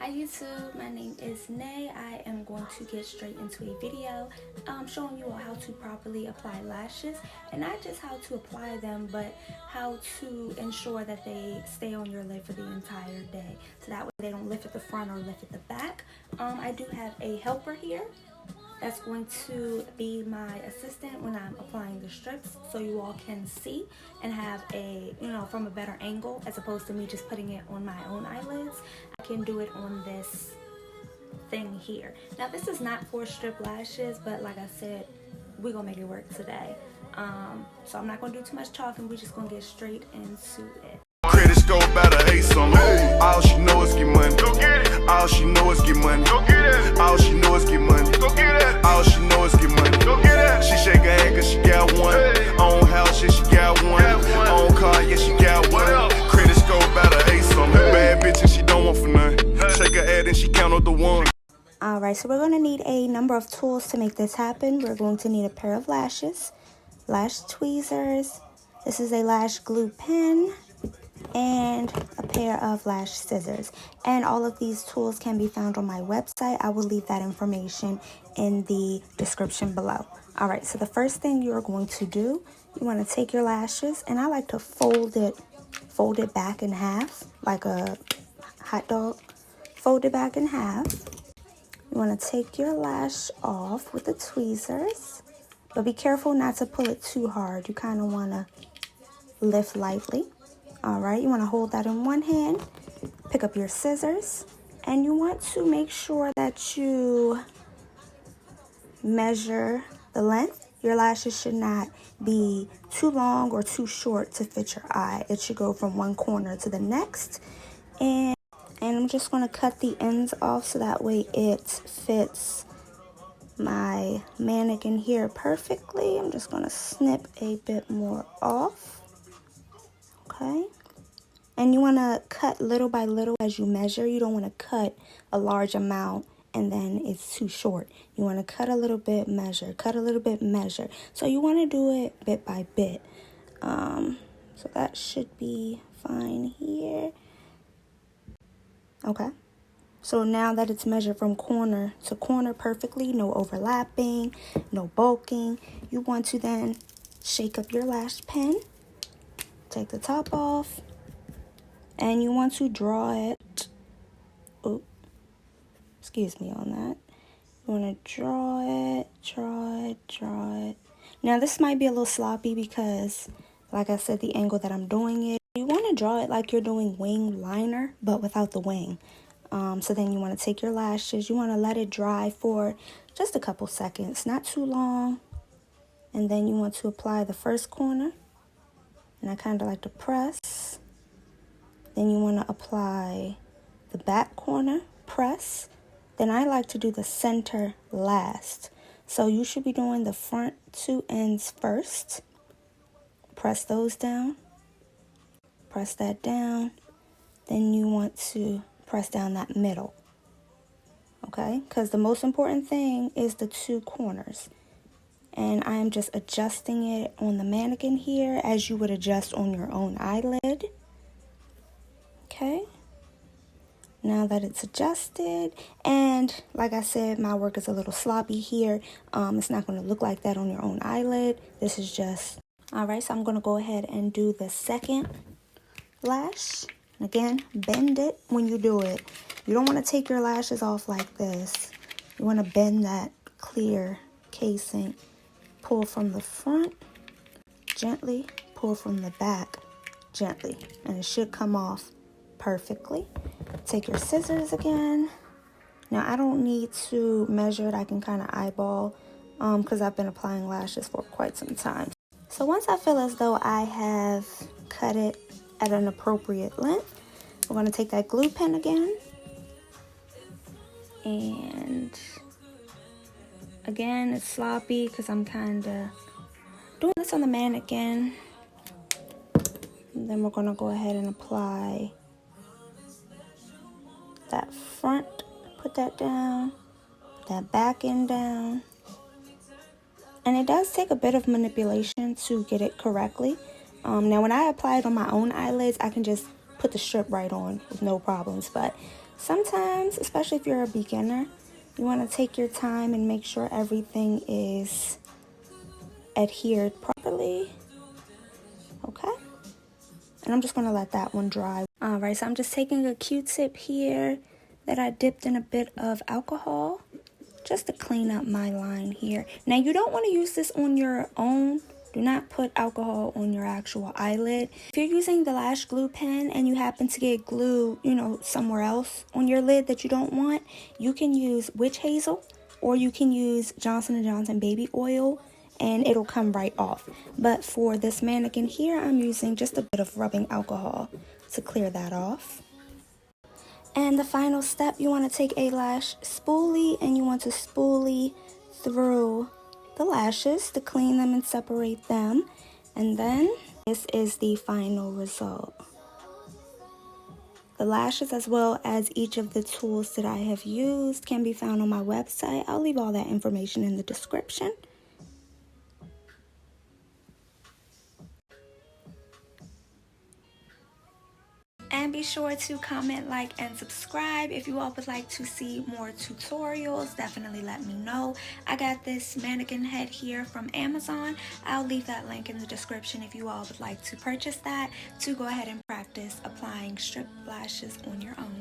Hi YouTube, my name is Nay. I am going to get straight into a video showing you all how to properly apply lashes, and not just how to apply them, but how to ensure that they stay on your lid for the entire day, so that way they don't lift at the front or lift at the back. I do have a helper here that's going to be my assistant when I'm applying the strips, so you all can see and have a, from a better angle, as opposed to me just putting it on my own eyelids. I can do it on this thing here. Now this is not for strip lashes, but like I said, we're gonna make it work today. So I'm not gonna do too much talking, we're just gonna get straight into it. Credit score better hate some. All she know is get money. Go get it. All she know is get money. Go get it. All she know is get money. Go get it. All she know is get money. Go get it. She shake her head cause she got one. Own house, yeah, she got one. Own car, yeah, she got one. Credit score better hate some. Bad bitch and she don't want for nothing. Shake her head and she count up the one. Alright, so we're going to need a number of tools to make this happen. We're going to need a pair of lashes, lash tweezers, this is a lash glue pen, and a pair of lash scissors. And all of these tools can be found on my website. I will leave that information in the description below. Alright, so the first thing you're going to do, you want to take your lashes, and I like to fold it back in half like a hot dog. Fold it back in half. You want to take your lash off with the tweezers, but be careful not to pull it too hard. You kind of want to lift lightly. All right, you want to hold that in one hand, pick up your scissors, and you want to make sure that you measure the length. Your lashes should not be too long or too short to fit your eye. It should go from one corner to the next. And I'm just going to cut the ends off so that way it fits my mannequin here perfectly. I'm just going to snip a bit more off. Okay. And you want to cut little by little as you measure. You don't want to cut a large amount and then it's too short. You want to cut a little bit, measure, cut a little bit, measure. So you want to do it bit by bit. So that should be fine here. Okay, so now that it's measured from corner to corner perfectly, no overlapping, no bulking, you want to then shake up your lash pen, take the top off, and you want to draw it. Oh, excuse me on that. You want to draw it, draw it. Now this might be a little sloppy because, like I said, the angle that I'm doing it, you want to draw it like you're doing wing liner, but without the wing. So then you want to take your lashes, you want to let it dry for just a couple seconds, not too long. And then you want to apply the first corner. And I kind of like to press. Then you want to apply the back corner, press. Then I like to do the center last. So you should be doing the front two ends first. Press those down. Press that down. Then you want to press down that middle. Okay? Because the most important thing is the two corners. And I am just adjusting it on the mannequin here as you would adjust on your own eyelid. Okay? Now that it's adjusted, and like I said, my work is a little sloppy here. It's not going to look like that on your own eyelid. This is just... Alright, so I'm going to go ahead and do the second lash. Again, bend it when you do it. You don't want to take your lashes off like this. You want to bend that clear casing. Pull from the front, gently. Pull from the back, gently. And it should come off perfectly. Take your scissors again. Now, I don't need to measure it. I can kind of eyeball because I've been applying lashes for quite some time. So once I feel as though I have cut it at an appropriate length, we're going to take that glue pen again. And again, it's sloppy because I'm kind of doing this on the mannequin. And then we're going to go ahead and apply that front, put that down, that back end down. And it does take a bit of manipulation to get it correctly. Now when I apply it on my own eyelids, I can just put the strip right on with no problems. But Sometimes, especially if you're a beginner, you want to take your time and make sure everything is adhered properly. Okay? And I'm just going to let that one dry. Alright, so I'm just taking a Q-tip here that I dipped in a bit of alcohol just to clean up my line here. Now, you don't want to use this on your own. Do not put alcohol on your actual eyelid. If you're using the lash glue pen and you happen to get glue, somewhere else on your lid that you don't want, you can use witch hazel or you can use Johnson & Johnson baby oil and it'll come right off. But for this mannequin here, I'm using just a bit of rubbing alcohol to clear that off. And the final step, you want to take a lash spoolie and you want to spoolie through the lashes to clean them and separate them. And then this is the final result. The lashes as well as each of the tools that I have used can be found on my website. I'll leave all that information in the description. And be sure to comment, like, and subscribe. If you all would like to see more tutorials, definitely let me know. I got this mannequin head here from Amazon. I'll leave that link in the description if you all would like to purchase that to go ahead and practice applying strip lashes on your own.